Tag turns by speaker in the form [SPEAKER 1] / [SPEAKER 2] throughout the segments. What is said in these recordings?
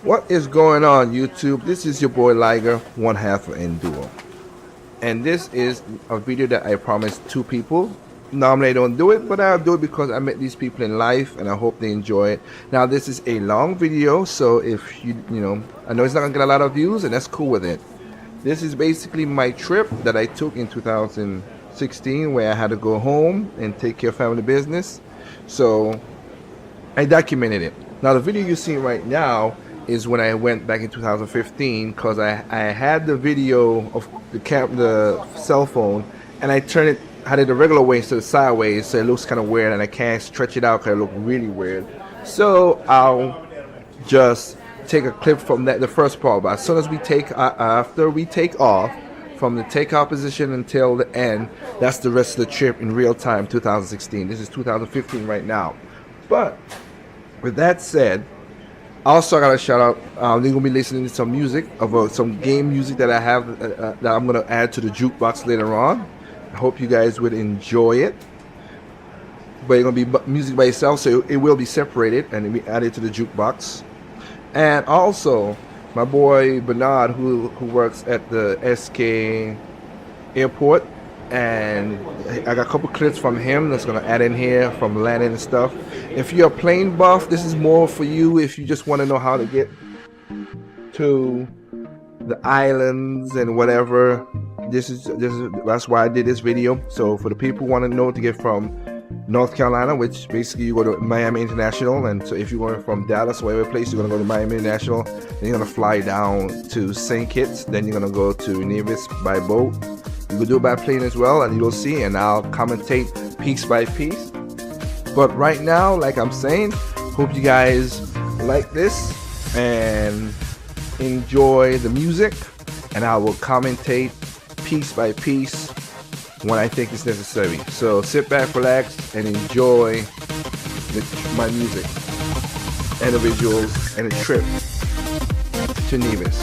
[SPEAKER 1] What is going on, YouTube? This is your boy Liger, one half of Enduro. And this is a video that I promised two people. Normally I don't do it, but I'll do it because I met these people in life and I hope they enjoy it. Now this is a long video, so if you know, I know it's not gonna get a lot of views and that's cool with it. This is basically my trip that I took in 2016 where I had to go home and take care of family business. So I documented it. Now the video you're seeing right now is when I went back in 2015 because I had the video of the cell phone and I had it the regular way instead of sideways, so it looks kind of weird and I can't stretch it out because it looks really weird. So I'll just take a clip from that, the first part. But as soon as after we take off from the takeoff position until the end, that's the rest of the trip in real time. 2016. This is 2015 right now. But with that said, also I gotta shout out, they're gonna be listening to some music of some game music that I have that I'm gonna add to the jukebox later on. I hope you guys would enjoy it. But it's gonna be music by itself, so it will be separated and it'll be added to the jukebox. And also my boy Bernard, who works at the SK airport, and I got a couple clips from him that's gonna add in here from landing and stuff. If you're a plane buff, this is more for you. If you just want to know how to get to the islands and whatever, that's why I did this video. So for the people who want to know to get from North Carolina, which basically you go to Miami International, and so if you're going from Dallas or whatever place, you're gonna go to Miami International, then you're gonna fly down to St. Kitts, then you're gonna go to Nevis by boat. You can do it by plane as well, and you'll see, and I'll commentate piece by piece. But right now, like I'm saying, hope you guys like this and enjoy the music, and I will commentate piece by piece when I think it's necessary. So sit back, relax, and enjoy my music and the visuals and the trip to Nevis.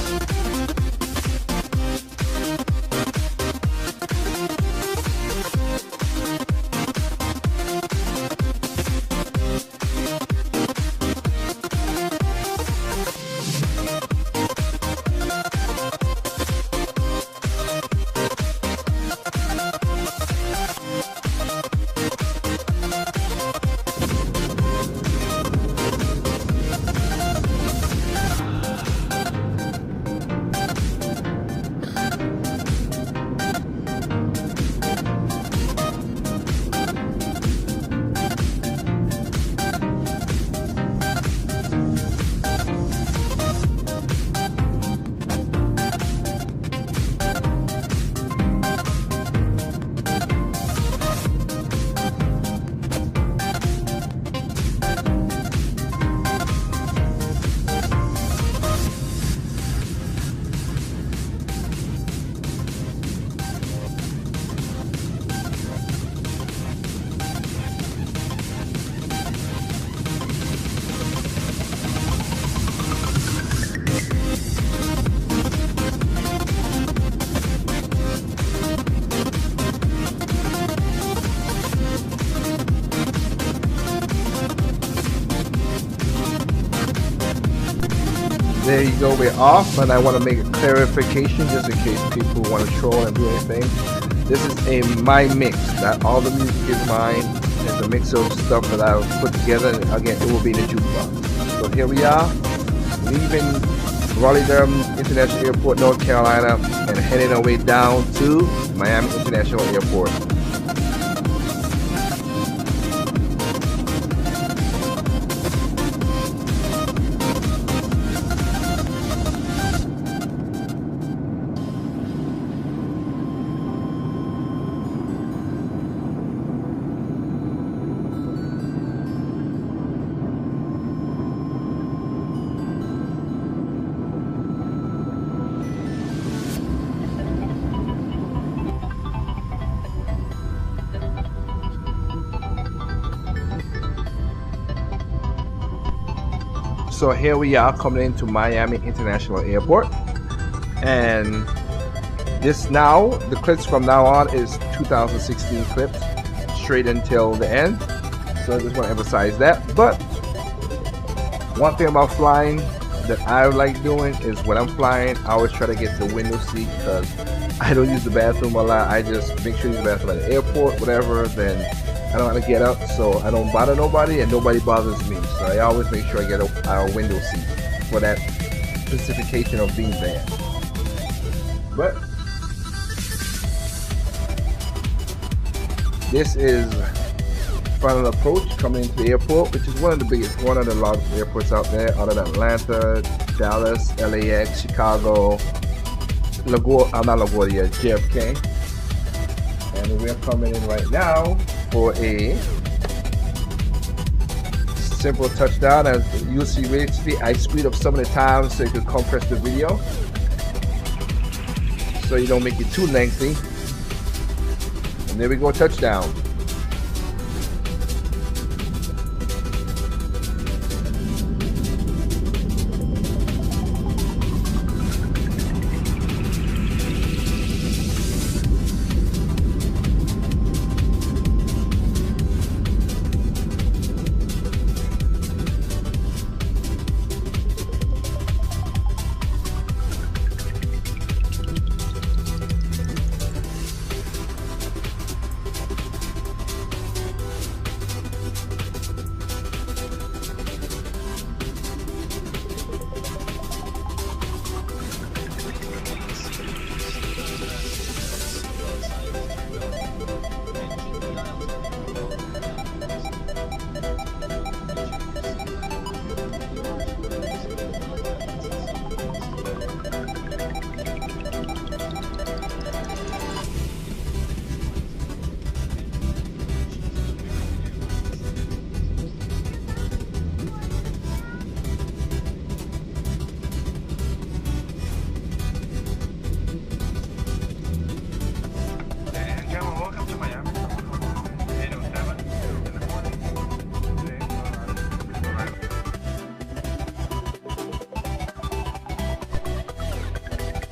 [SPEAKER 1] There you go, we're off, and I want to make a clarification just in case people want to troll and do anything. This is my mix. That all the music is mine. It's a mix of stuff that I've put together, and again, it will be in the jukebox. So here we are, leaving Raleigh-Durham International Airport, North Carolina, and heading our way down to Miami International Airport. So here we are coming into Miami International Airport, and this now, the clips from now on is 2016 clips straight until the end. So I just want to emphasize that. But one thing about flying, that I like doing is when I'm flying, I always try to get the window seat because I don't use the bathroom a lot. I just make sure you use the bathroom at the airport, whatever. Then I don't have to get up, so I don't bother nobody and nobody bothers me. So I always make sure I get a window seat for that specification of being there. But this is final approach coming into the airport, which is one of the largest airports out there, other than Atlanta, Dallas, LAX, Chicago, not LaGuardia, JFK. And we're coming in right now for a simple touchdown. As you see, basically, I speed up some of the time so you can compress the video, so you don't make it too lengthy. And there we go, touchdown.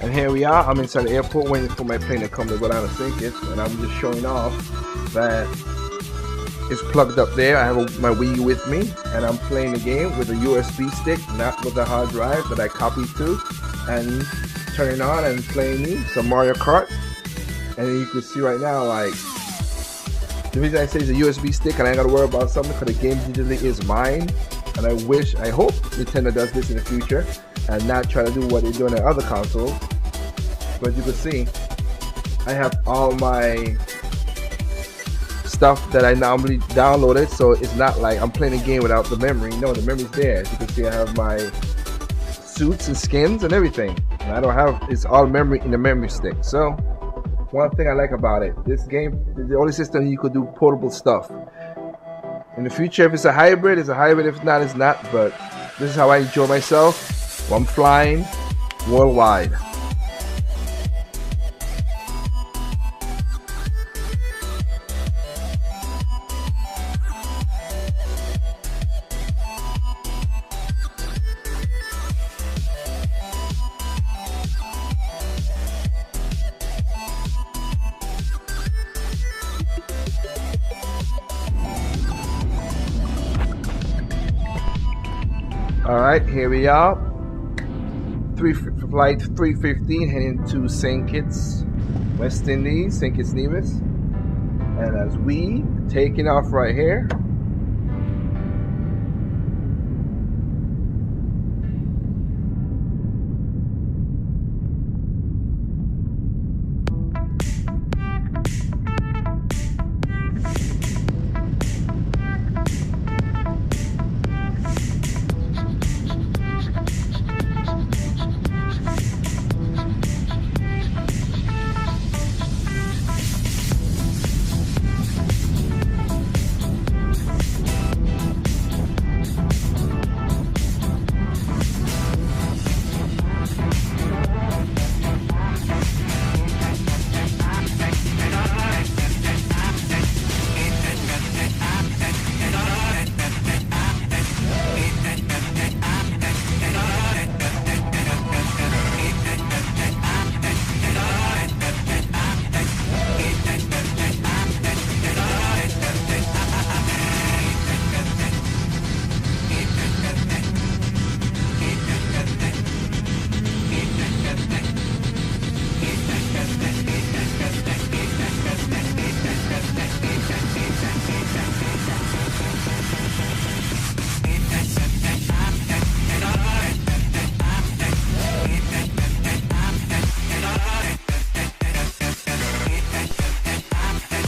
[SPEAKER 1] And here we are, I'm inside the airport waiting for my plane to come to go down and sink it, and I'm just showing off that it's plugged up there. I have my Wii U with me, and I'm playing the game with a USB stick, not with a hard drive that I copied to, and turning on and playing me some Mario Kart. And you can see right now, like, the reason I say it's a USB stick and I ain't gotta worry about something because the game digitally is mine. And I hope Nintendo does this in the future and not try to do what they're doing on other consoles. But you can see, I have all my stuff that I normally downloaded, so it's not like I'm playing a game without the memory. No, the memory's there. As you can see, I have my suits and skins and everything. And I don't have, it's all memory in the memory stick. So, one thing I like about it, this game, the only system you could do portable stuff. In the future, if it's a hybrid, it's a hybrid. If not, it's not. But this is how I enjoy myself while I'm flying worldwide. Alright, here we are. Flight 315 heading to St. Kitts, West Indies, St. Kitts Nevis. And as we taking off right here.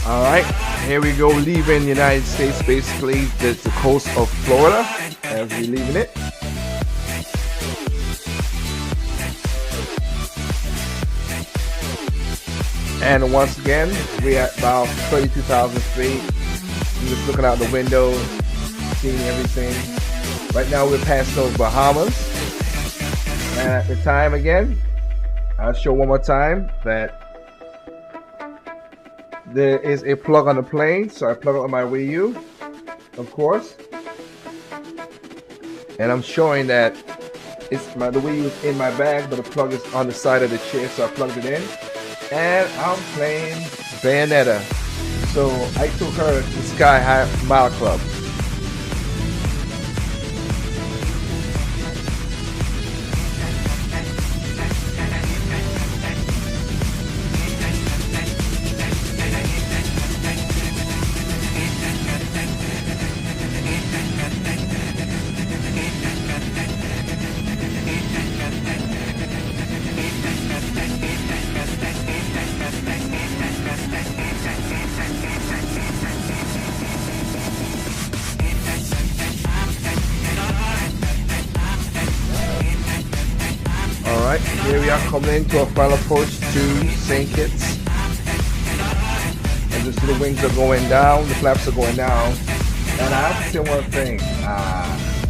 [SPEAKER 1] Alright, here we go, leaving the United States, basically the coast of Florida, as we're leaving it. And once again, we're at about 32,000 feet. I'm just looking out the window, seeing everything. Right now we're passing over Bahamas. And at the time again, I'll show one more time that there is a plug on the plane, so I plug it on my Wii U, of course. And I'm showing that the Wii U is in my bag, but the plug is on the side of the chair, so I plugged it in. And I'm playing Bayonetta. So I took her to Sky High Mile Club. Alright, here we are coming into a final approach to St. Kitts. And just the wings are going down, the flaps are going down. And I have to say one thing,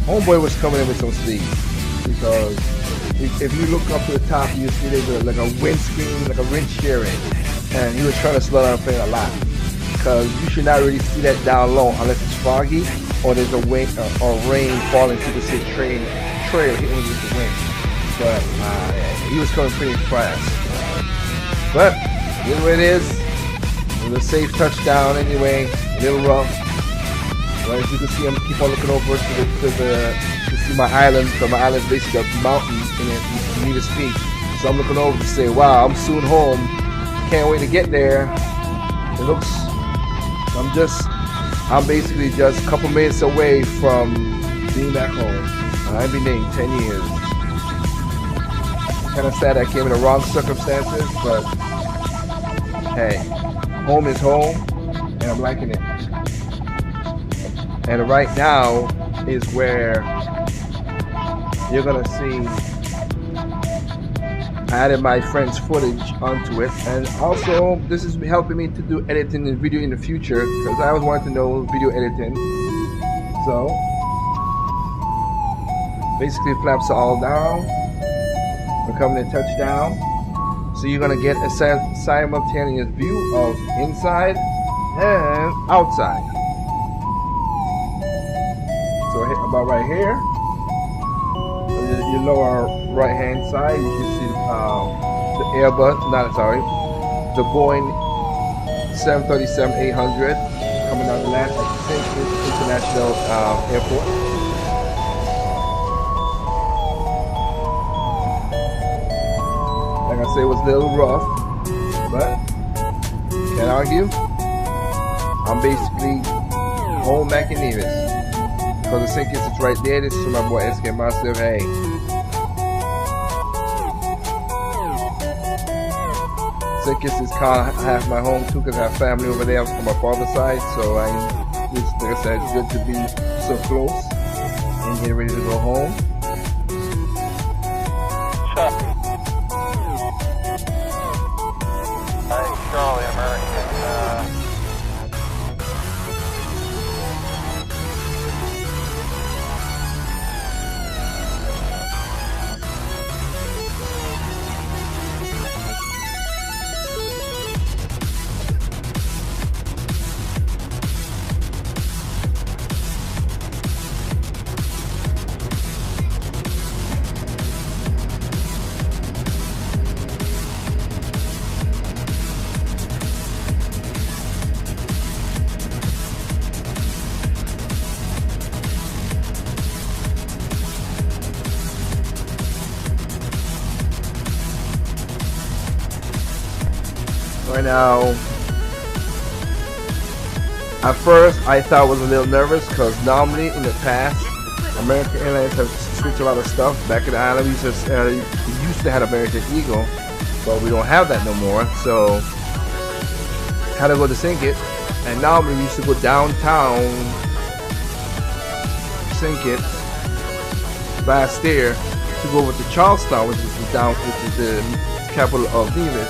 [SPEAKER 1] homeboy was coming in with some speed. Because if you look up to the top, you see there's like a windscreen, like a wind shearing. And he was trying to slow down the plane a lot. Because you should not really see that down low unless it's foggy or there's a wind or rain falling to the trail hitting with the wind. But he was coming pretty fast. But here's what it is. It was a safe touchdown anyway. A little rough. But as you can see, I'm keep on looking over to see my island. So my island is basically a mountain in Nevis Peak. So I'm looking over to say, wow, I'm soon home. Can't wait to get there. It looks. I'm basically just a couple minutes away from being back home. I've been there 10 years. Kind of sad I came in the wrong circumstances, but hey, home is home, and I'm liking it. And right now is where you're gonna see I added my friend's footage onto it, and also this is helping me to do editing and video in the future because I always wanted to know video editing. So basically, flaps are all down. We're coming to touchdown, so you're gonna get a simultaneous view of inside and outside. So about right here, your lower right hand side, you can see the Airbus, the Boeing 737-800 coming down the line at St. Kitts International Airport. Like I say, it was a little rough, but can't argue. I'm basically home back in Nevis. Because the St. Kitts is right there. This is my boy SK Master. Hey. St. Kitts is kind of half my home too, because I have family over there from my father's side. So like I said, it's good to be so close and get ready to go home.
[SPEAKER 2] Charlie, American.
[SPEAKER 1] Right now, at first I thought I was a little nervous because normally in the past American Airlines have switched a lot of stuff. Back in the island we used to have American Eagle, but we don't have that no more. So had to go to St. Kitts, and now we used to go downtown St. Kitts by a stair to go over to Charlestown, which is the capital of Nevis,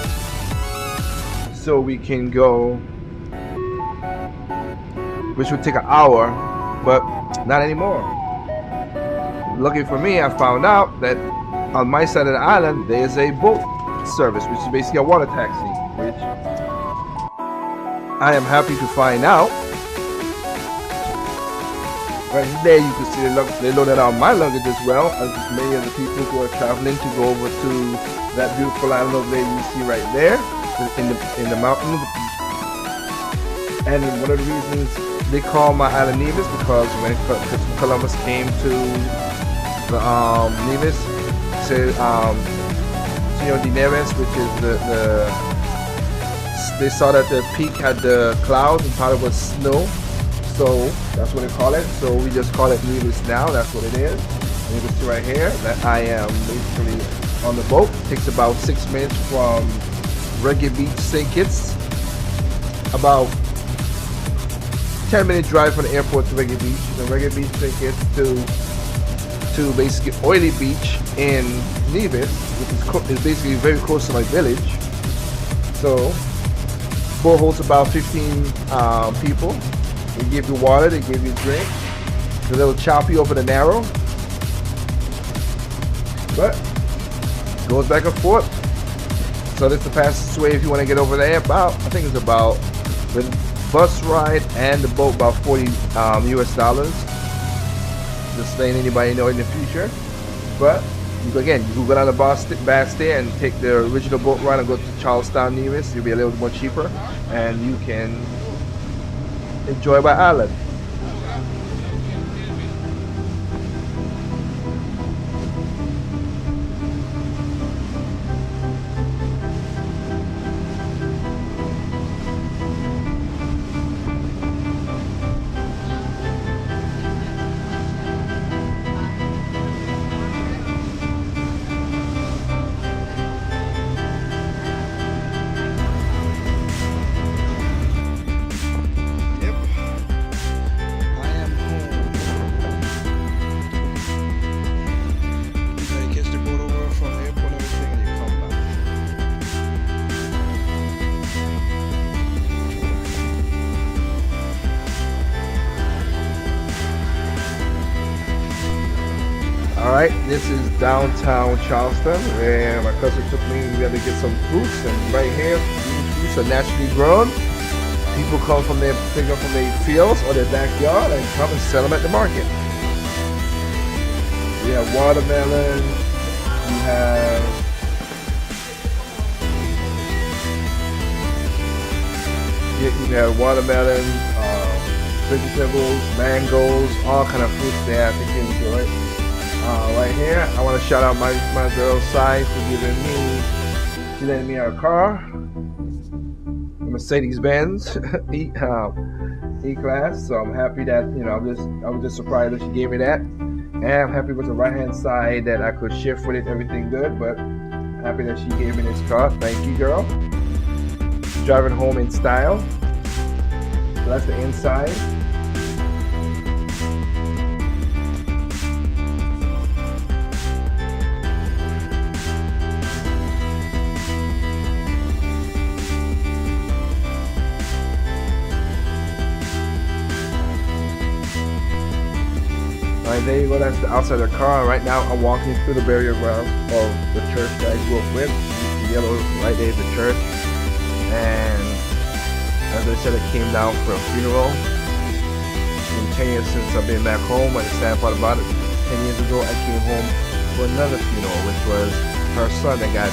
[SPEAKER 1] so we can go, which would take an hour, but not anymore. Lucky for me, I found out that on my side of the island there's a boat service, which is basically a water taxi, which I am happy to find out. Right there you can see they loaded out my luggage as well as many of the people who are traveling to go over to that beautiful island over there you see right there in the mountain. And one of the reasons they call my island Nevis, because when Columbus came to the Nevis, Senor de Neves, which is they saw that the peak had the clouds and thought it was snow, so that's what they call it. So we just call it Nevis now. That's what it is. And you can see right here that I am basically on the boat. It takes about 6 minutes from Reggae Beach, St. Kitts. About 10-minute drive from the airport to Reggae Beach. From Reggae Beach, St. Kitts to basically Oily Beach in Nevis, which is basically very close to my village. So boat holds about 15 people. They give you water, they give you drink. It's a little choppy over the narrow, but it goes back and forth. So this is the fastest way if you want to get over there. I think it's about the bus ride and the boat about $40 US. Just letting anybody know in the future. But you can go down the bus there and take the original boat ride and go to Charlestown, Nevis. It'll be a little more cheaper, and you can enjoy my island. Alright, this is downtown Charleston, where my cousin took me. We had to get some fruits, and right here, these fruits are naturally grown. People come from pick up from their fields or their backyard and come and sell them at the market. We have watermelon, we have watermelon, vegetables, mangoes, all kind of fruits there I think you enjoy. Right here, I want to shout out my girl Sai for she letting me out a car, a Mercedes-Benz E-Class. So I'm happy that I was just surprised that she gave me that, and I'm happy with the right-hand side that I could shift with it, everything good. But I'm happy that she gave me this car. Thank you, girl. Driving home in style. So that's the inside. Alright, there you go, that's the outside of the car. Right now I'm walking through the burial ground of the church that I grew up with. The yellow right there is the church. And as I said, I came down for a funeral. It's been 10 years since I've been back home, and the sad part about it, 10 years ago I came home for another funeral, which was her son that got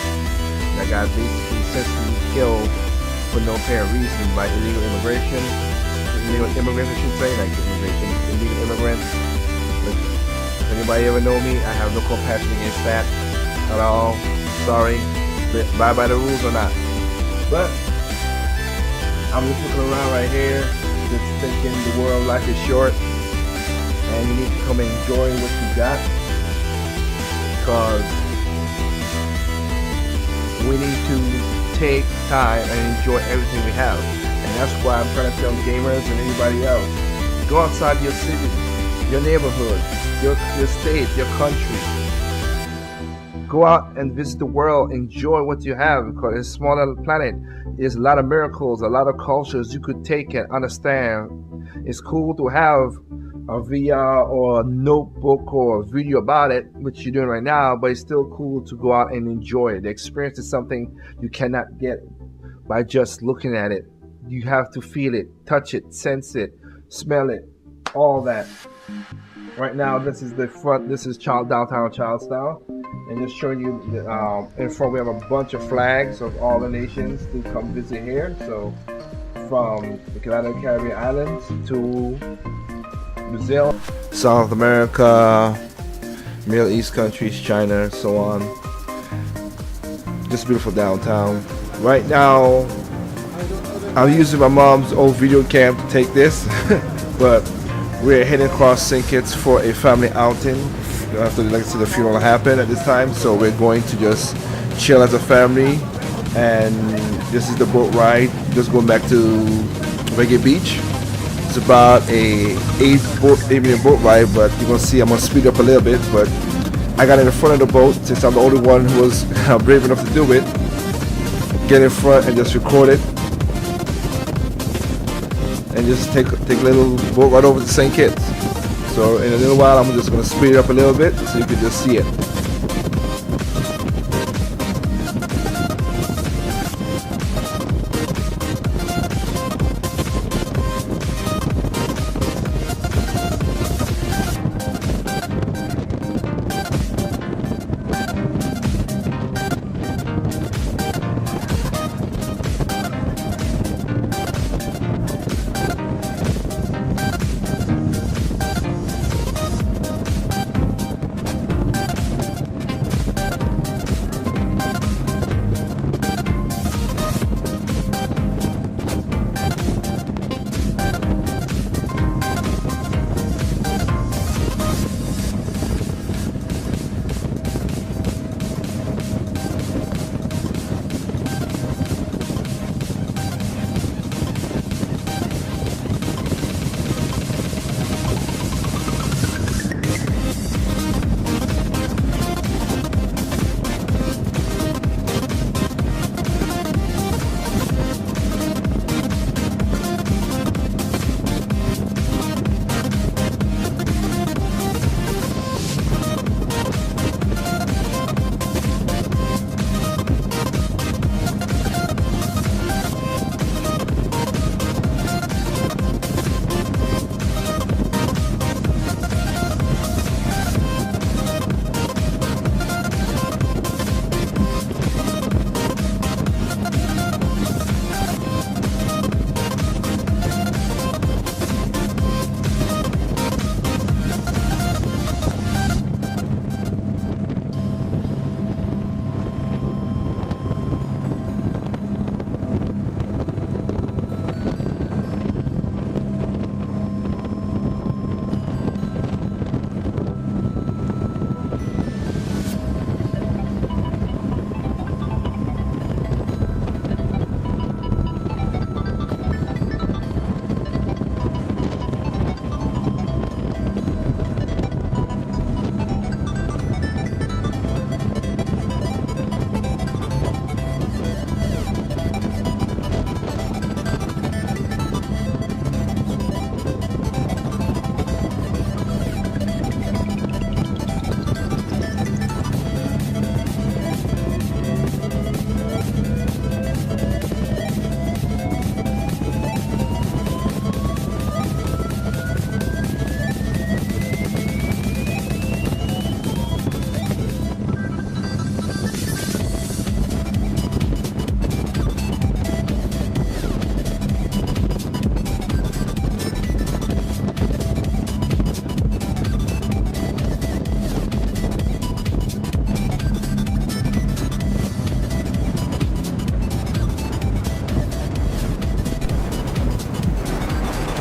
[SPEAKER 1] basically senselessly killed for no apparent reason by illegal immigration. Illegal immigrants, I should say, like illegal immigrants. If anybody ever know me, I have no compassion against that at all. Sorry, abide by the rules or not. But I'm just looking around right here, just thinking the world life is short, and you need to come and enjoy what you got, because we need to take time and enjoy everything we have. And And that's why I'm trying to tell gamers and anybody else, go outside your city, your neighborhood, your state, your country. Go out and visit the world, enjoy what you have, because it's a smaller planet. There's a lot of miracles, a lot of cultures you could take and understand. It's cool to have a VR or a notebook or a video about it, which you're doing right now, but it's still cool to go out and enjoy it. The experience is something you cannot get by just looking at it. You have to feel it, touch it, sense it, smell it, all that. Right now, this is the front. This is downtown Charlestown, and just showing you in front we have a bunch of flags of all the nations to come visit here. So from the Caribbean islands to Brazil, South America, Middle East countries, China, so on. Just beautiful downtown. Right now, I'm using my mom's old video cam to take this, but we're heading across St. Kitts for a family outing after the funeral happened at this time. So we're going to just chill as a family, and this is the boat ride. Just going back to Reggae Beach. It's about a 8-minute boat ride, but you're gonna see I'm gonna speed up a little bit. But I got in the front of the boat since I'm the only one who was brave enough to do it. Get in front and just record it, and just take a little boat right over to St. Kitts. So in a little while, I'm just gonna speed it up a little bit so you can just see it.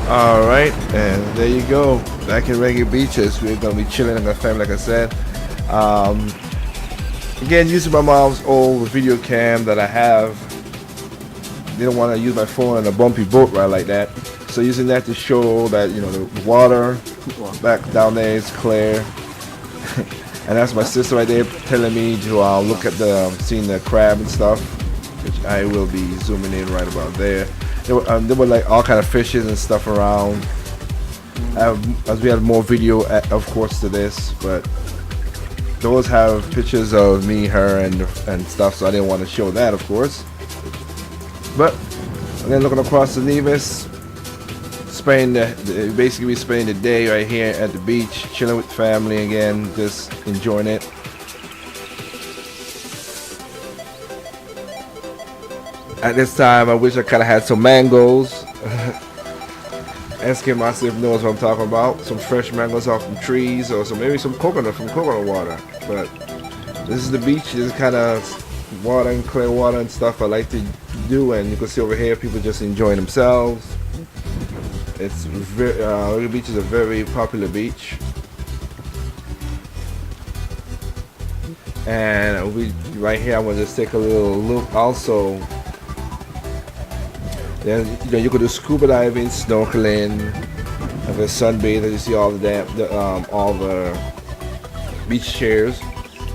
[SPEAKER 1] All right, and there you go. Back in Reggae Beaches, we're gonna be chilling in the family, like I said. Again, using my mom's old video cam that I have didn't want to use my phone on a bumpy boat ride like that. So using that to show that, you know, the water back down there is clear. And that's my sister right there telling me to look at seeing the crab and stuff, which I will be zooming in right about there. There were like all kind of fishes and stuff around. As we had more video, of course, to this, but those have pictures of me, her, and stuff, so I didn't want to show that, of course. But then looking across the Nevis, basically we spending the day right here at the beach, chilling with family again, just enjoying it. At this time, I wish I kind of had some mangoes. Ask myself knows what I'm talking about. Some fresh mangoes off from trees, or maybe some coconut from coconut water. But this is the beach. This is kind of water and clear water and stuff I like to do. And you can see over here, people just enjoying themselves. It's the beach is a very popular beach. And right here, I'm gonna just take a little look also. Then you could do scuba diving, snorkeling, have a sunbathe. You see all the beach chairs,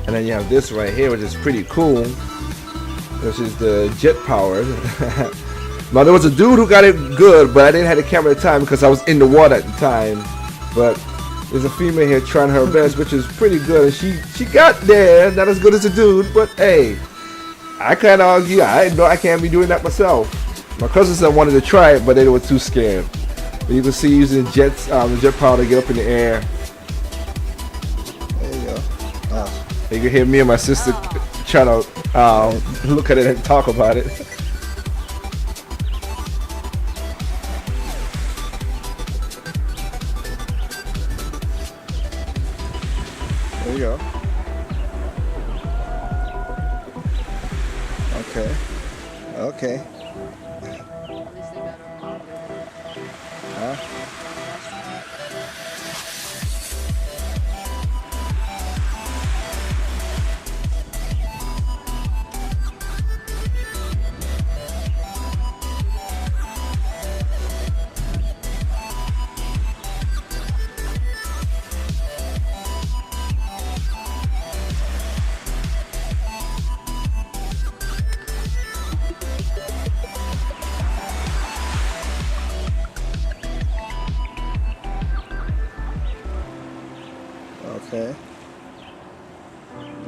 [SPEAKER 1] and then you have this right here, which is pretty cool. This is the jet powered. Now there was a dude who got it good, but I didn't have the camera at the time because I was in the water at the time. But there's a female here trying her best, which is pretty good, and she got there. Not as good as a dude, but hey, I can't argue. I know I can't be doing that myself. My cousins wanted to try it, but they were too scared. But you can see using the jet power to get up in the air.
[SPEAKER 3] There you go. Oh.
[SPEAKER 1] You can hear me and my sister trying to look at it and talk about it.
[SPEAKER 3] There you go. Okay. Okay. Huh? Okay.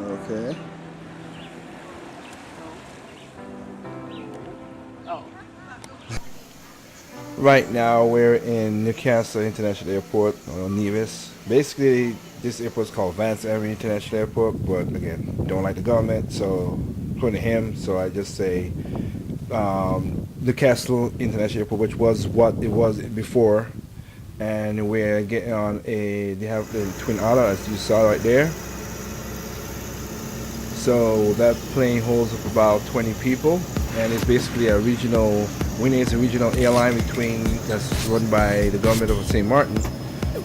[SPEAKER 3] Okay.
[SPEAKER 1] Right now we're in Newcastle International Airport, or Nevis. Basically, this airport is called Vance Area International Airport, but again, don't like the government, so according to him, so I just say Newcastle International Airport, which was what it was before. And we're getting on they have the Twin Otter, as you saw right there. So that plane holds up about 20 people, and it's basically a regional, it's a regional airline that's run by the government of St. Martin.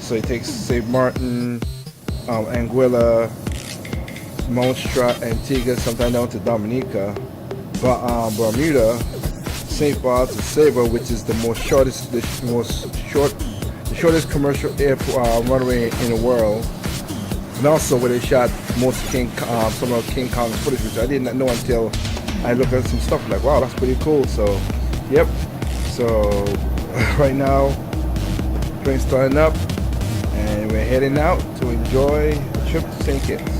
[SPEAKER 1] So it takes St. Martin, Anguilla, Montserrat, Antigua, sometimes down to Dominica, Bermuda, St. Barts, and Sable, which is the shortest commercial runway in the world, and also where they shot most some of King Kong's footage, which I did not know until I looked at some stuff like, wow, that's pretty cool. So, yep. So right now, train's starting up, and we're heading out to enjoy a trip to St. Kitts.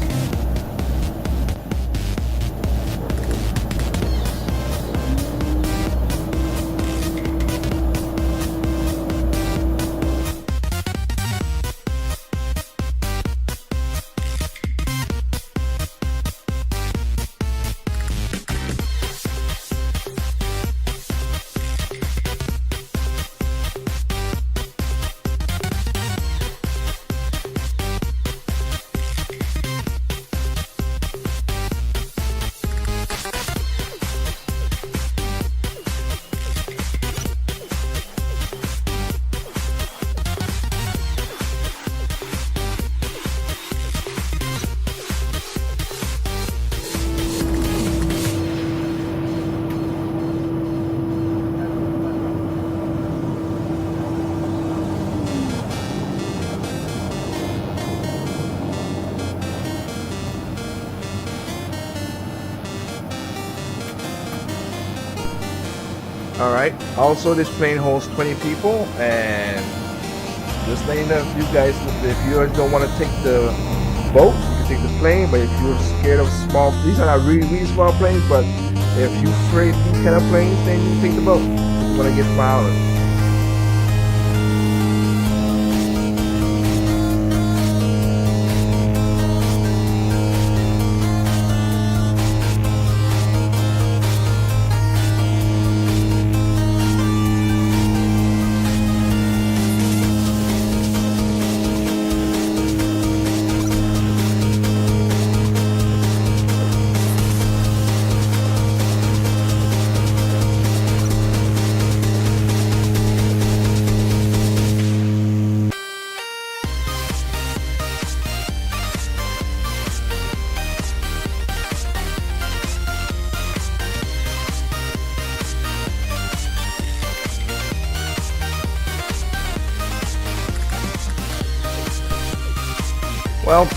[SPEAKER 1] All right. Also, this plane holds 20 people, and just letting you guys, if you don't want to take the boat, you can take the plane. But if you're scared of small, these are not really small planes. But if you're afraid of these kind of planes, then you take the boat. You want to get smiling. Well,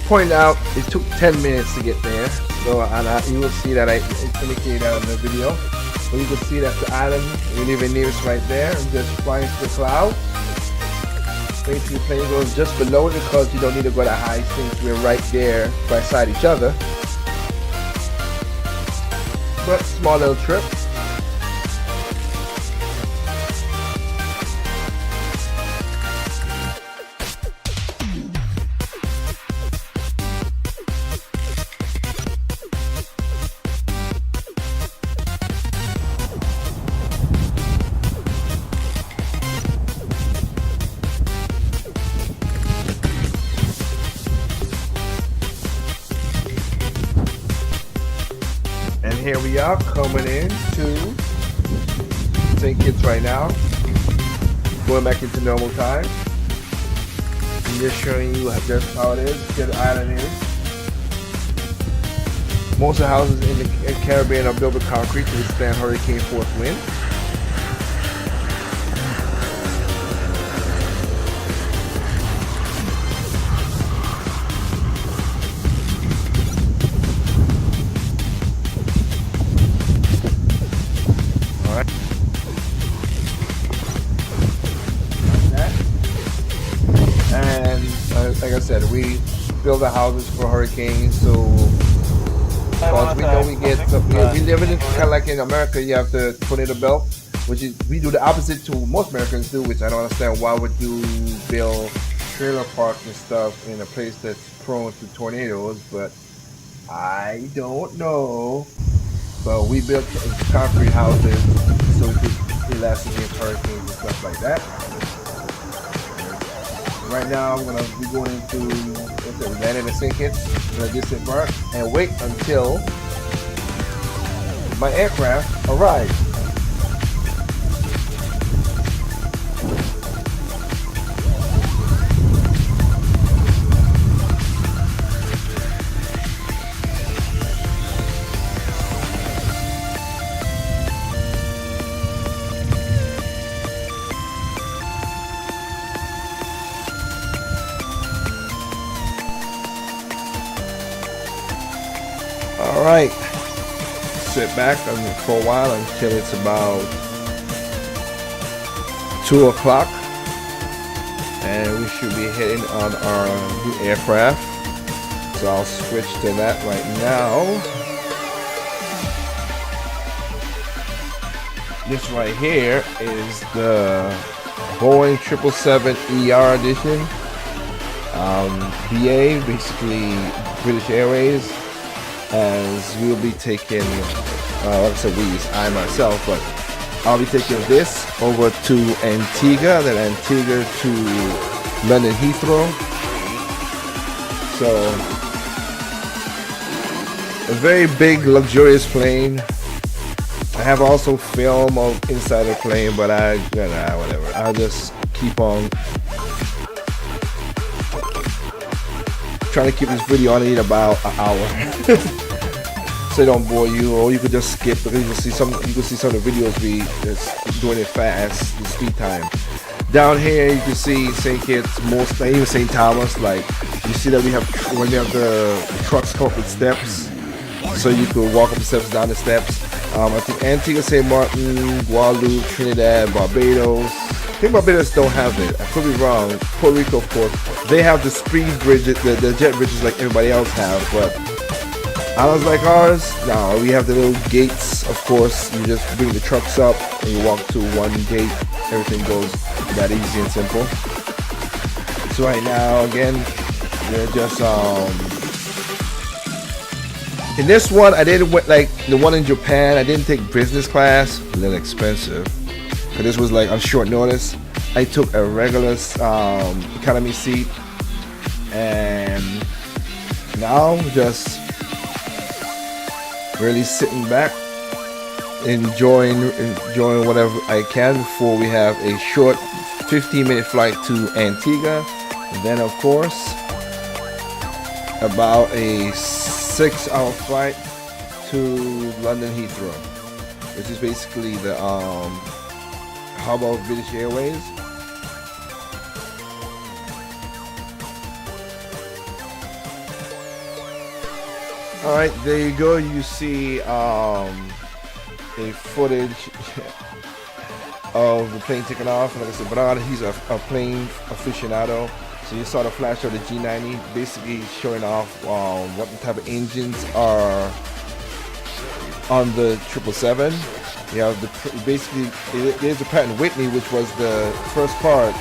[SPEAKER 1] point out, it took 10 minutes to get there. So you will see that I indicated that in the video. But you can see that the island, we live in nearest right there, and just flying to the cloud. Basically, the plane goes just below it because you don't need to go that high since we're right there beside each other. But small little trip. And here we are coming in to St. Kitts right now, going back into normal time. I'm just showing you just how it is, where the island is. Most of the houses in the Caribbean are built with concrete to withstand hurricane force wind. Like I said, we build the houses for hurricanes, so because we know we live in kind of like in America, you have the tornado belt, which is we do the opposite to most Americans do, which I don't understand why would you build trailer parks and stuff in a place that's prone to tornadoes, but I don't know. But we built concrete houses so we could last against hurricanes and stuff like that. Right now, I'm gonna be going into landing in St. Kitts. I'm gonna disembark and wait until my aircraft arrives. Alright, sit back for a while until it's about 2 o'clock and we should be heading on our new aircraft. So I'll switch to that right now. This right here is the Boeing 777 ER edition. BA, basically British Airways. As we'll be taking, like I said, I myself, but I'll be taking this over to Antigua, then Antigua to London Heathrow. So, a very big, luxurious plane. I have also film of inside the plane, but whatever. I'll just keep on trying to keep this video on about an hour. So it don't bore you, or you could just skip because you can see some of the videos we just doing it fast, the speed time. Down here you can see St. Kitts, most even St. Thomas, like you see that we have when we have the trucks come up with steps. so you could walk up the steps, down the steps. I think Antigua, St. Martin, Guadeloupe, Trinidad, Barbados. I think Barbados don't have it. I could be wrong. Puerto Rico, of course, they have the speed bridges, the jet bridges like everybody else have. But islands like ours, no, we have the little gates. Of course, you just bring the trucks up and you walk to one gate. Everything goes that easy and simple. So right now, again, we're just in this one. I didn't went like the one in Japan. I didn't take business class. A little expensive. Cause this was like on short notice. I took a regular economy seat, and now just really sitting back, enjoying whatever I can before we have a short 15-minute flight to Antigua. And then of course about a 6-hour flight to London Heathrow, which is basically the hub of British Airways. All right, there you go. You see a footage of the plane taking off. Like I said, Bernard, he's a plane aficionado. So you saw the flash of the G90, basically showing off what type of engines are on the 777. You have basically there's the Pratt & Whitney, which was the first part,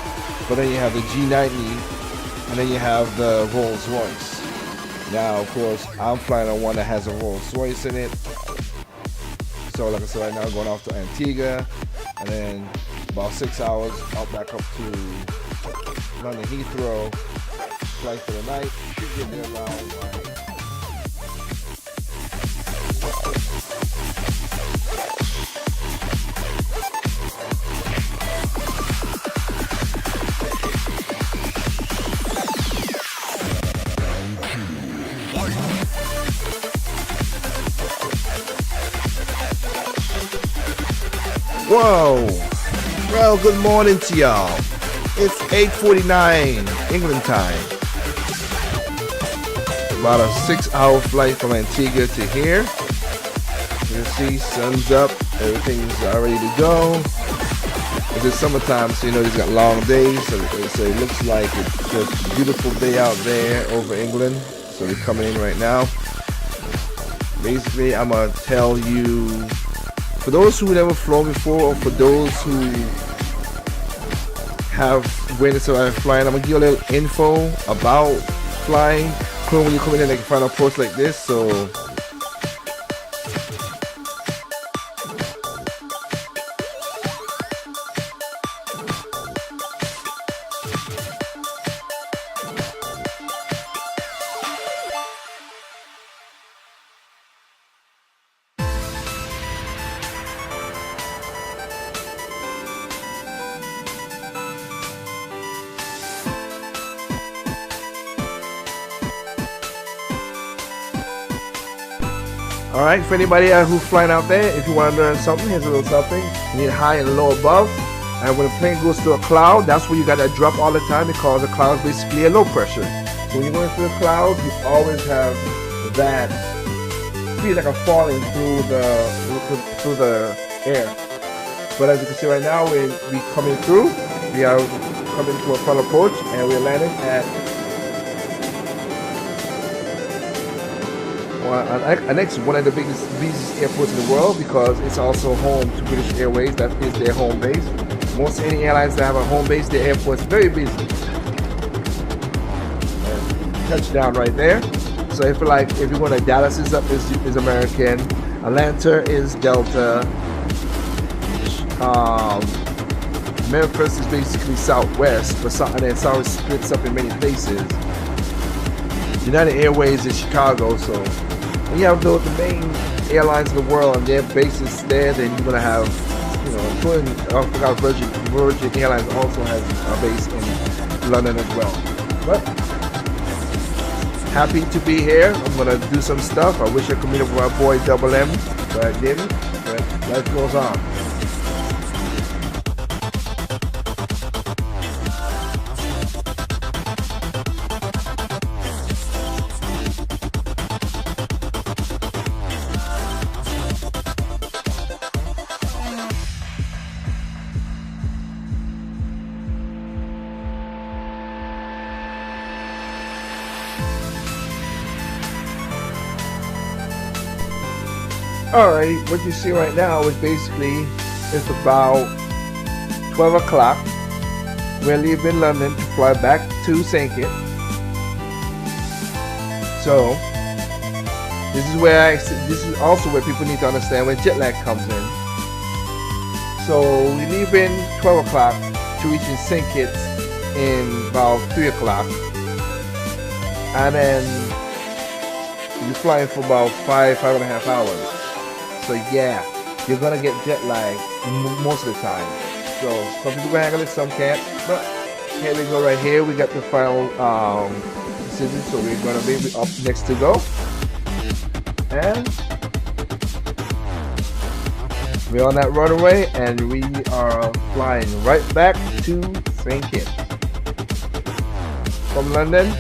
[SPEAKER 1] but then you have the G90, and then you have the Rolls-Royce. Now, of course, I'm flying on one that has a Rolls-Royce in it. So, like I said, right now I'm going off to Antigua, and then about 6 hours, back up to London Heathrow. Flight for the night. Should get there around Whoa! Well, good morning to y'all. It's 8:49 England time. About a 6-hour flight from Antigua to here. You see, sun's up. Everything's ready to go. It's summertime, so you know it's got long days. So it looks like it's just a beautiful day out there over England. So we're coming in right now. Basically, I'm gonna tell you. For those who never flown before, or for those who have witnessed flying, I'm gonna give you a little info about flying. When you come in and like find a post like this, so alright, for anybody who's flying out there, if you want to learn something, here's a little something. You need high and low above. And when the plane goes to a cloud, that's where you got that drop all the time, because the cloud is basically a low pressure. So when you're going through a cloud, you always have that feel like a falling through the air. But as you can see right now, we're coming through. We are coming to a front approach, and we're landing at one of the busiest airports in the world, because it's also home to British Airways. That is their home base. Most any airlines that have a home base, their airport's very busy. Touchdown right there. So if you're going to Dallas is American, Atlanta is Delta, Memphis is basically Southwest, and then South splits up in many places. United Airways is Chicago, so when you have the main airlines in the world and their bases there, then you're gonna have, including I forgot Virgin Airlines also has a base in London as well. But happy to be here. I'm gonna do some stuff. I wish I could meet up with my boy Double M, but I didn't. But life goes on. Alright, what you see right now is basically it's about 12 o'clock. We're leaving London to fly back to St. Kitts. So this is also where people need to understand when jet lag comes in. So we're leaving 12 o'clock to reaching St. Kitts in about 3 o'clock. And then you're flying for about 5.5 hours. So yeah, you're gonna get jet lag most of the time. So some people can handle it, some can't. But here we go right here. We got the final decision. So we're gonna be up next to go. And we're on that runway and we are flying right back to St. Kitts from London.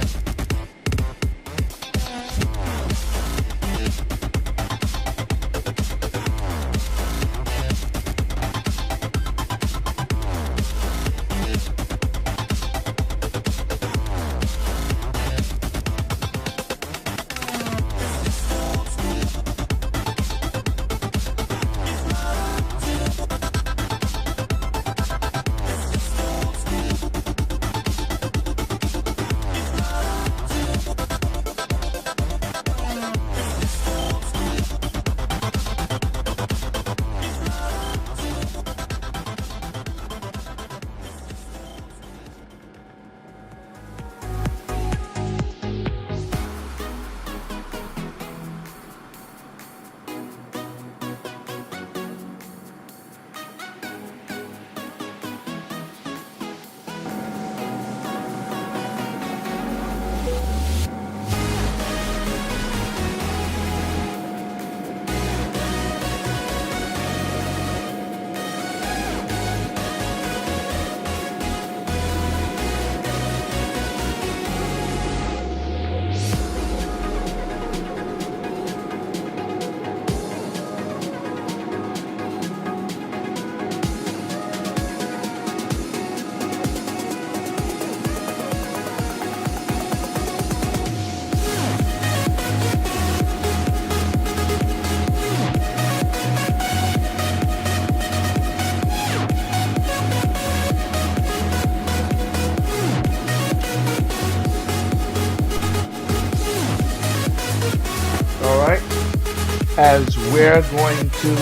[SPEAKER 1] As we're going to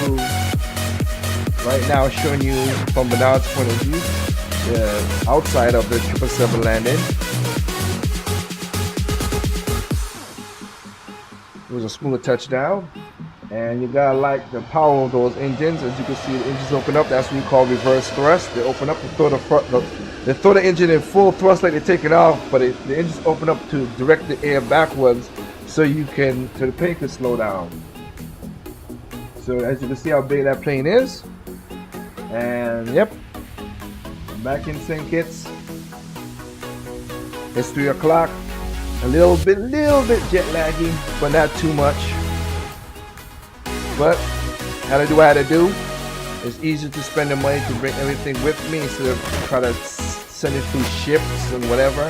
[SPEAKER 1] right now showing you from Bernard's point of view the outside of the 777 landing. It was a smooth touchdown, and you gotta like the power of those engines. As you can see, the engines open up. That's what we call reverse thrust. They open up to throw the front. They throw the engine in full thrust like they take it off, but the engines open up to direct the air backwards, so the plane can slow down. So as you can see how big that plane is. And yep, I'm back in St. Kitts. It's 3 o'clock. A little bit jet laggy, but not too much. But how to do what I had to do. It's easier to spend the money to bring everything with me instead of try to send it through ships and whatever.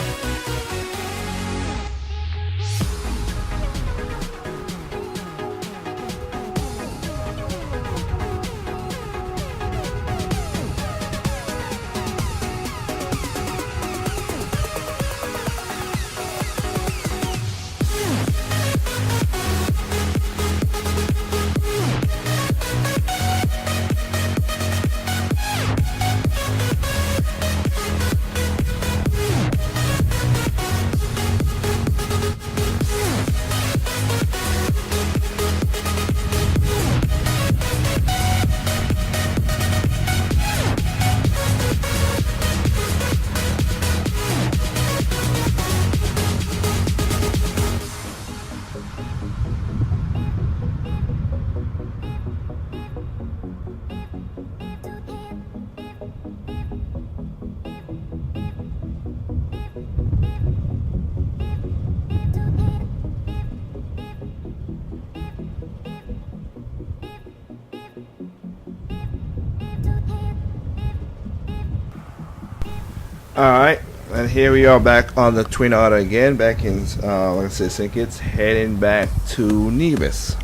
[SPEAKER 1] Alright, and here we are back on the Twin Otter again, back in, like I said, St. Kitts, heading back to Nevis.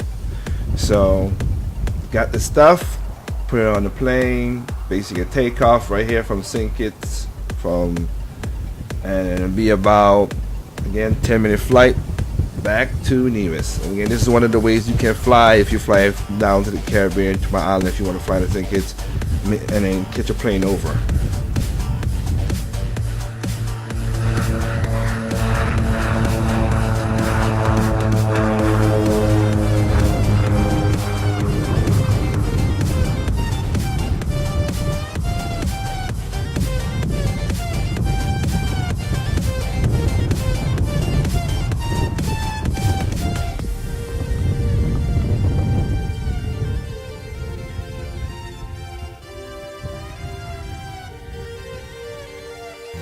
[SPEAKER 1] So, Got the stuff, put it on the plane, basically a takeoff right here from St. Kitts, and it'll be about, again, 10-minute flight back to Nevis. And again, this is one of the ways you can fly if you fly down to the Caribbean, to my island, if you want to fly to St. Kitts, and then catch a plane over.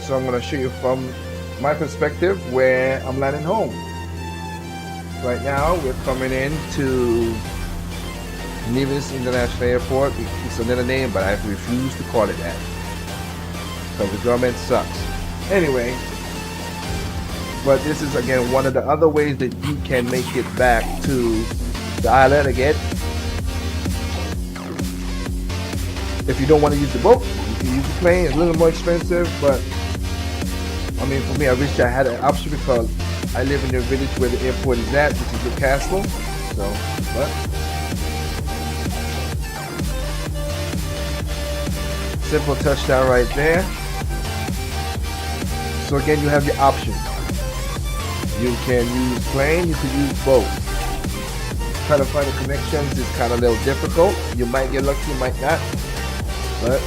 [SPEAKER 1] So I'm going to show you from my perspective where I'm landing home. Right now we're coming into Nevis International Airport. It's another name, but I refuse to call it that because the government sucks. Anyway, but this is again one of the other ways that you can make it back to the island again. If you don't want to use the boat, you can use the plane. It's a little more expensive, but I mean, for me, I wish I had an option because I live in the village where the airport is at, which is the castle. So, but simple touchdown right there. So again, you have your options. You can use plane, you can use boat. Trying to find the connections is kind of a little difficult. You might get lucky, you might not. But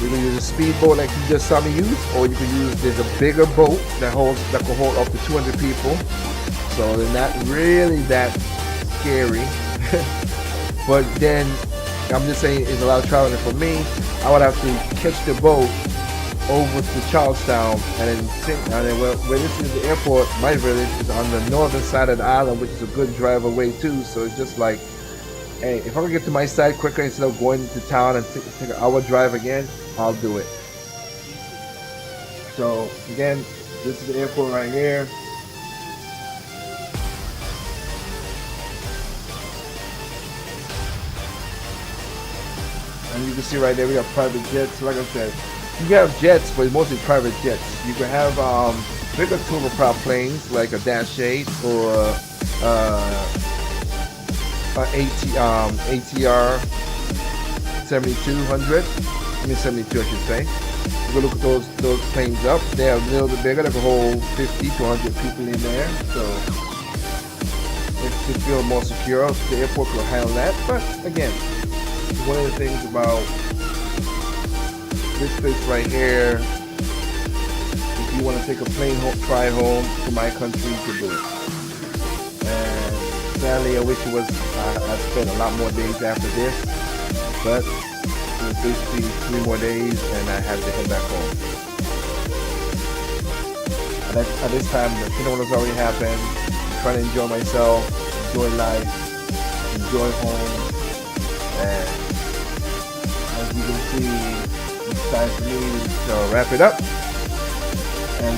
[SPEAKER 1] you can use a speedboat like you just saw me use, or you can use, there's a bigger boat that can hold up to 200 people. So they're not really that scary. But then I'm just saying it's a lot of traveling for me. I would have to catch the boat over to Charlestown and then sit, and then where this is the airport, my village is on the northern side of the island, which is a good drive away too. So it's just like, hey, if I can get to my side quicker instead of going to town and take an hour drive again, I'll do it. So again, this is the airport right here. And you can see right there we have private jets. Like I said, you have jets, but mostly private jets. You can have bigger turboprop planes like a Dash 8 or ATR 7200. I mean 72, I should say. You can look at those planes up. They're a little bit bigger. They can hold 50 to 100 people in there. So if you feel more secure, the airport will handle that. But again, one of the things about this place right here, if you want to take a plane ride home to my country, you can do it. And sadly, I wish it was, I spent a lot more days after this, but it was basically 3 more days and I had to head back home. At this time, the funeral has already happened. I'm trying to enjoy myself, enjoy life, enjoy home, and as you can see, it's time for me to wrap it up. And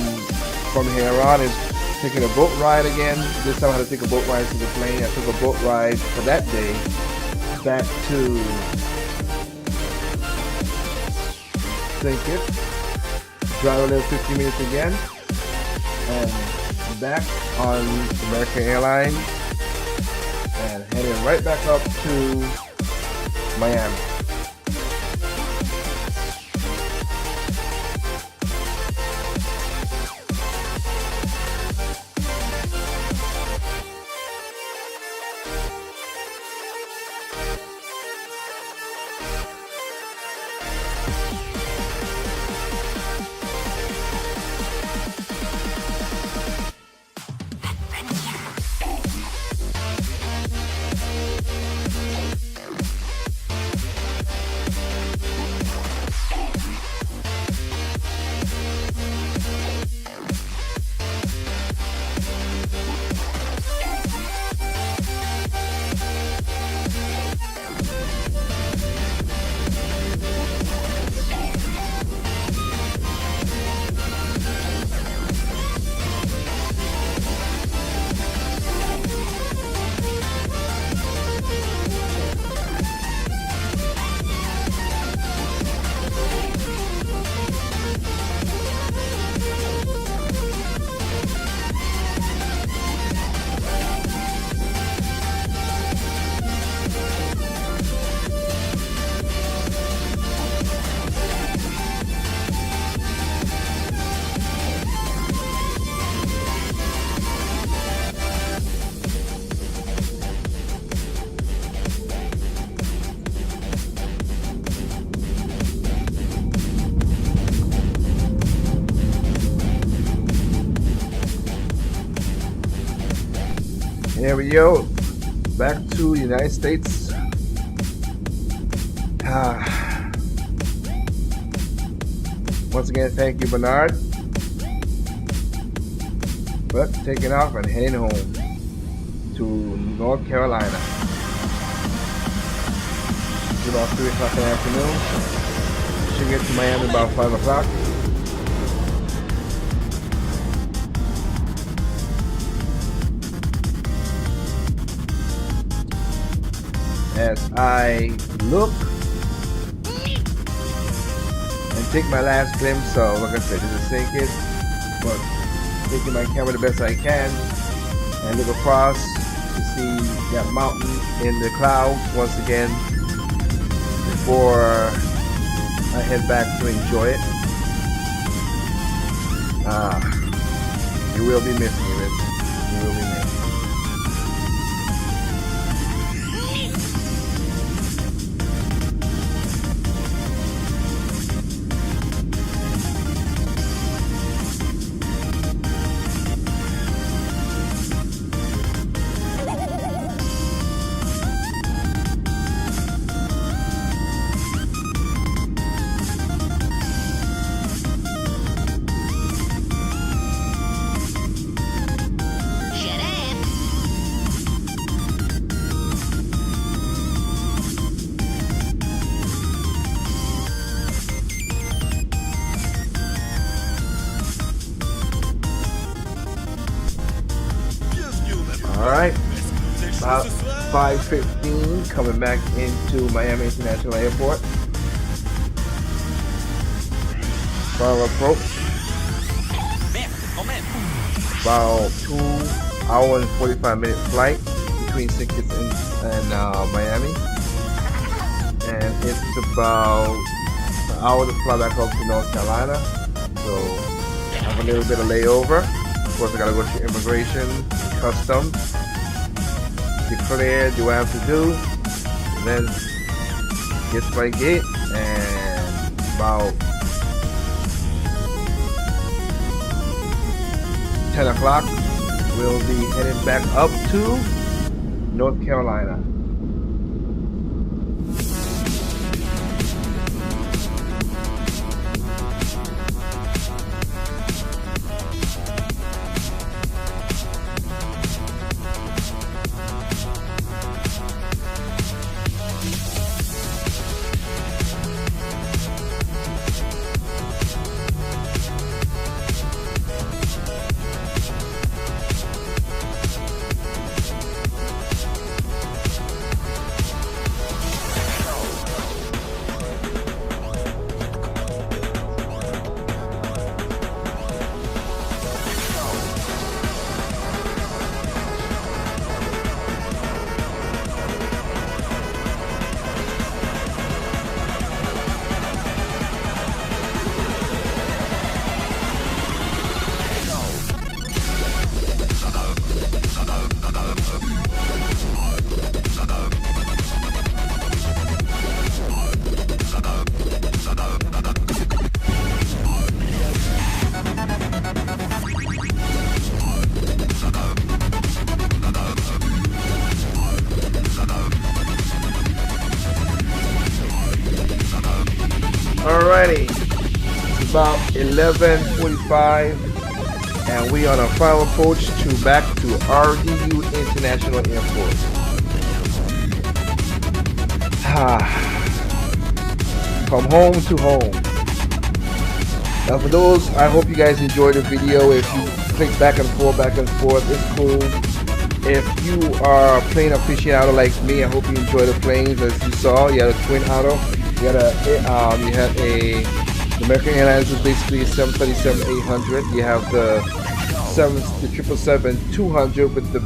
[SPEAKER 1] from here on is taking a boat ride again. This time I had to take a boat ride to the plane. I took a boat ride for that day back to St. Kitts. Drive a little 15 minutes again. And back on American Airlines. And heading right back up to Miami. Here we go. Back to the United States. Once again, thank you, Bernard. But taking off and heading home to North Carolina. It's about 3 o'clock in the afternoon. Should get to Miami about 5 o'clock. As I look and take my last glimpse of, like I said, this is sinking, but taking my camera the best I can and look across to see that mountain in the clouds once again before I head back to enjoy it. You will be missing it. You will be missing. Alright, about 5:15, coming back into Miami International Airport. Final approach. About 2 hour and 45-minute flight between St. Kitts and Miami. And it's about an hour to fly back up to North Carolina. So I have a little bit of layover. Of course, I gotta go through immigration, customs, declare, do I have to do, then get to my gate, and about 10 o'clock we'll be heading back up to North Carolina. Alrighty, it's about 11:45 and we are on a final approach to back to RDU International Airport. From home to home. Now for those, I hope you guys enjoyed the video. If you click back and forth, it's cool. If you are a plane aficionado like me, I hope you enjoy the planes. As you saw, you had a twin otter. You had the American Airlines was basically a 737-800. You have the 777-200 with the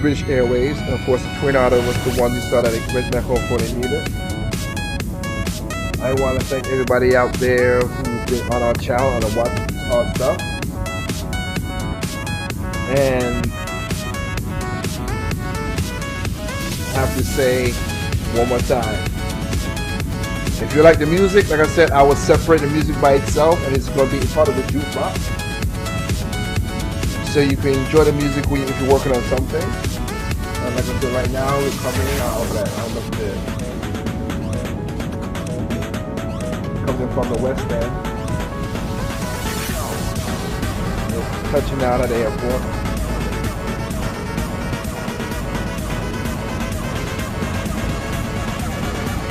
[SPEAKER 1] British Airways, and of course the Twin Otter was the one you saw that went back home for they needed. I want to thank everybody out there who's been on our channel and watch our stuff. And I have to say one more time, if you like the music, like I said, I will separate the music by itself and it's going to be part of the jukebox. so you can enjoy the music when if you're working on something. And like I said, right now we're coming out of that. I look there. Coming from the west end. We're touching down at the airport.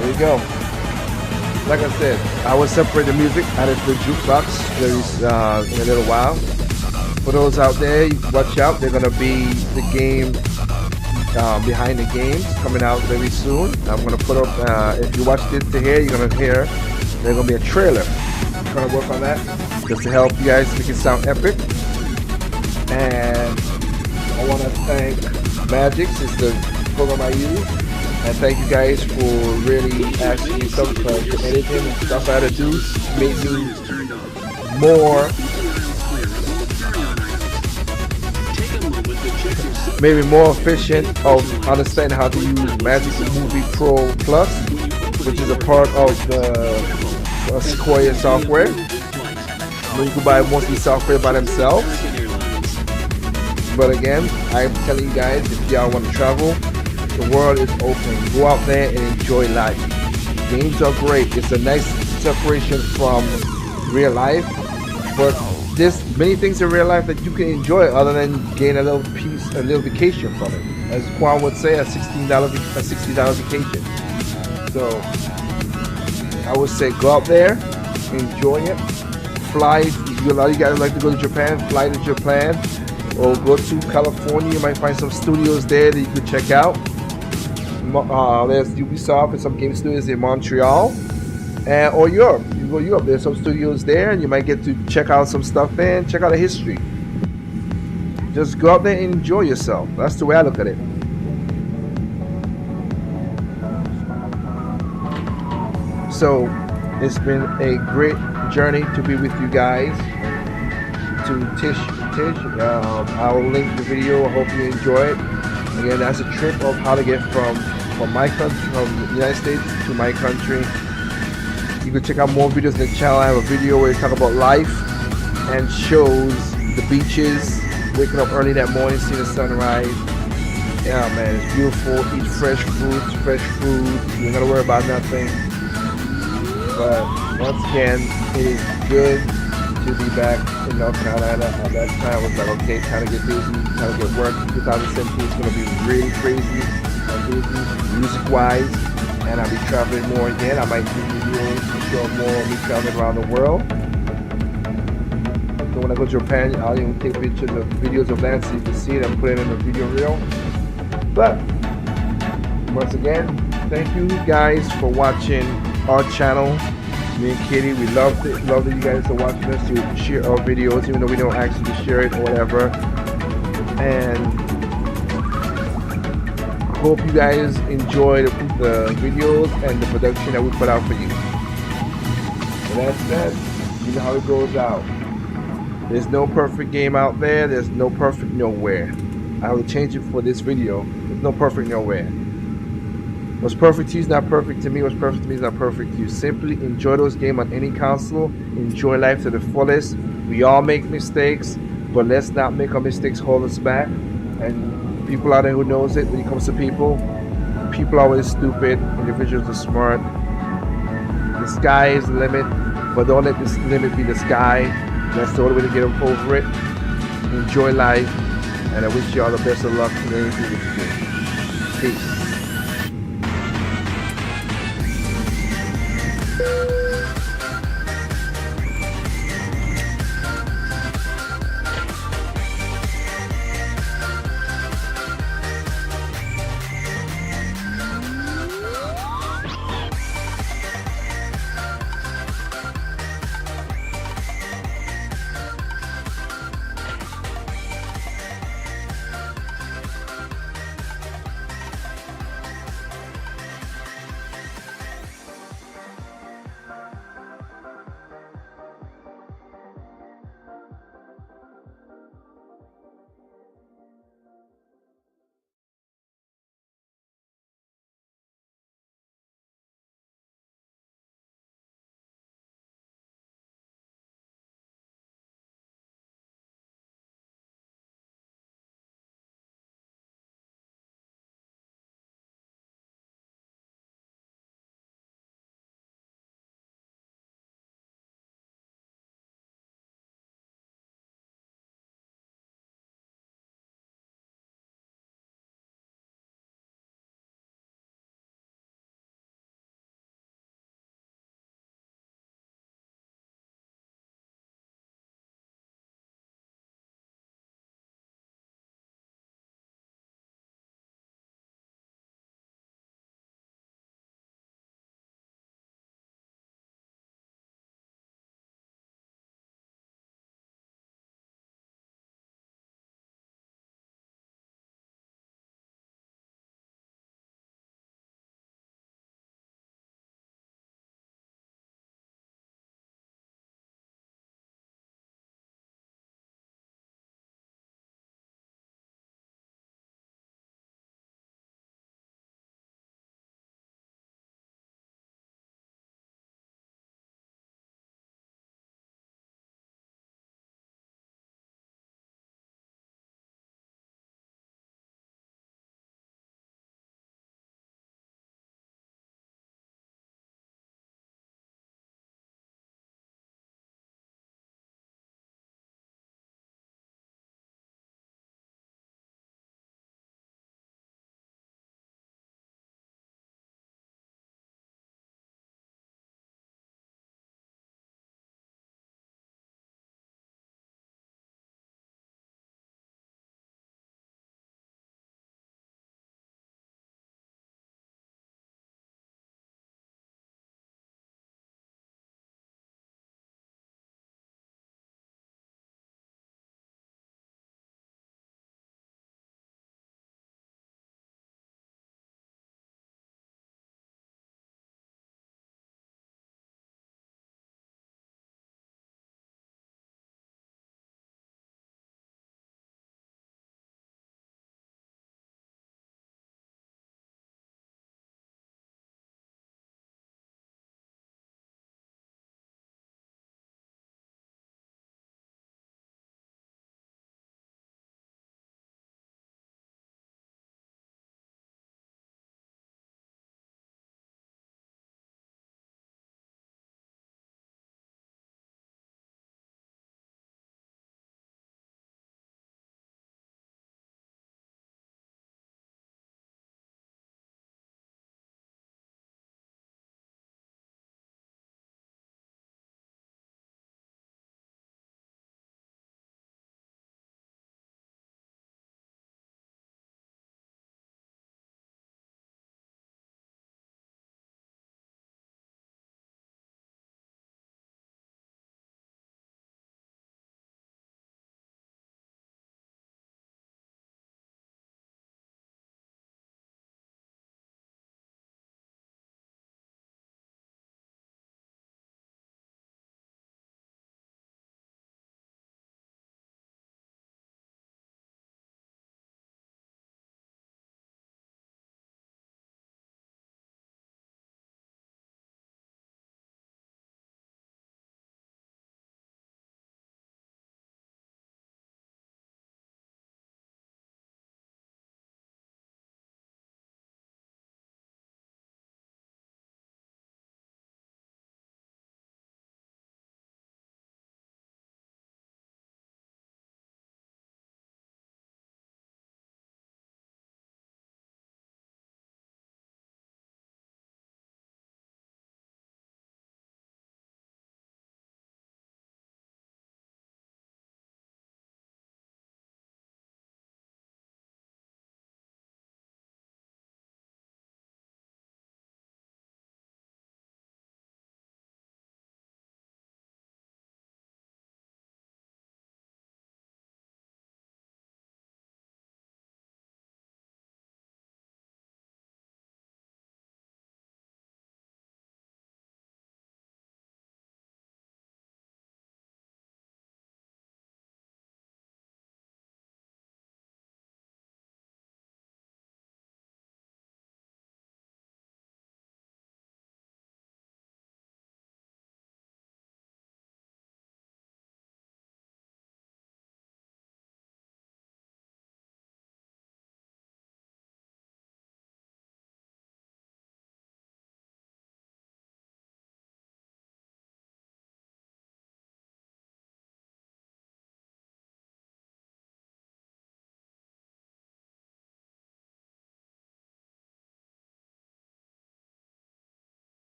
[SPEAKER 1] There you go. Like I said, I will separate the music out of the jukebox in a little while. For those out there, watch out. They're gonna be the game behind the games coming out very soon. I'm gonna put up. If you watched it to here, you're gonna hear there's gonna be a trailer. I'm gonna work on that just to help you guys make it sound epic. And I want to thank Magix, is the program I use. And thank you guys for really asking me stuff for editing and stuff I had to do. Make me more, maybe more efficient of understanding how to use Magix Movie Pro Plus, which is a part of the Sequoia software. You can buy mostly software by themselves. But again, I'm telling you guys, if y'all want to travel, the world is open. Go out there and enjoy life. Games are great. It's a nice separation from real life. But there's many things in real life that you can enjoy other than gain a little vacation from it. As Quan would say, a $60 vacation. So I would say go out there, enjoy it. Fly. A lot of you guys like to go to Japan. Fly to Japan. Or go to California. You might find some studios there that you could check out. There's Ubisoft and some game studios in Montreal, or Europe. You go Europe. There's some studios there, and you might get to check out some stuff there and check out the history. Just go out there and enjoy yourself. That's the way I look at it. So it's been a great journey to be with you guys. To Tish. I'll link the video. I hope you enjoy it. Again, that's a trip of how to get from my country, from the United States to my country. You can check out more videos on the channel. I have a video where I talk about life and shows the beaches, waking up early that morning, seeing the sunrise. Yeah, man, it's beautiful. Eat fresh fruits, fresh food. You ain't gotta worry about nothing. But once again, it is good to be back in North Carolina. At that time, I was like, okay, time to get busy, time to get work. 2017 is going to be really crazy and busy, music-wise, and I'll be traveling more again. I might do videos to show more of me traveling around the world. So when I go to Japan, I'll even take pictures of videos of that so you can see it and put it in the video reel. But once again, thank you guys for watching our channel. Me and Katie, we love that you guys are watching us. You share our videos, even though we don't actually share it or whatever. And hope you guys enjoy the videos and the production that we put out for you. And that's that. You know how it goes out. There's no perfect game out there. There's no perfect nowhere. I will change it for this video. There's no perfect nowhere. What's perfect to you is not perfect to me. What's perfect to me is not perfect to you. Simply enjoy those games on any console. Enjoy life to the fullest. We all make mistakes, but let's not make our mistakes hold us back. And people out there who knows it, when it comes to people are always stupid. Individuals are smart. The sky is the limit, but don't let this limit be the sky. That's the only way to get over it. Enjoy life, and I wish you all the best of luck in anything that you do. Peace.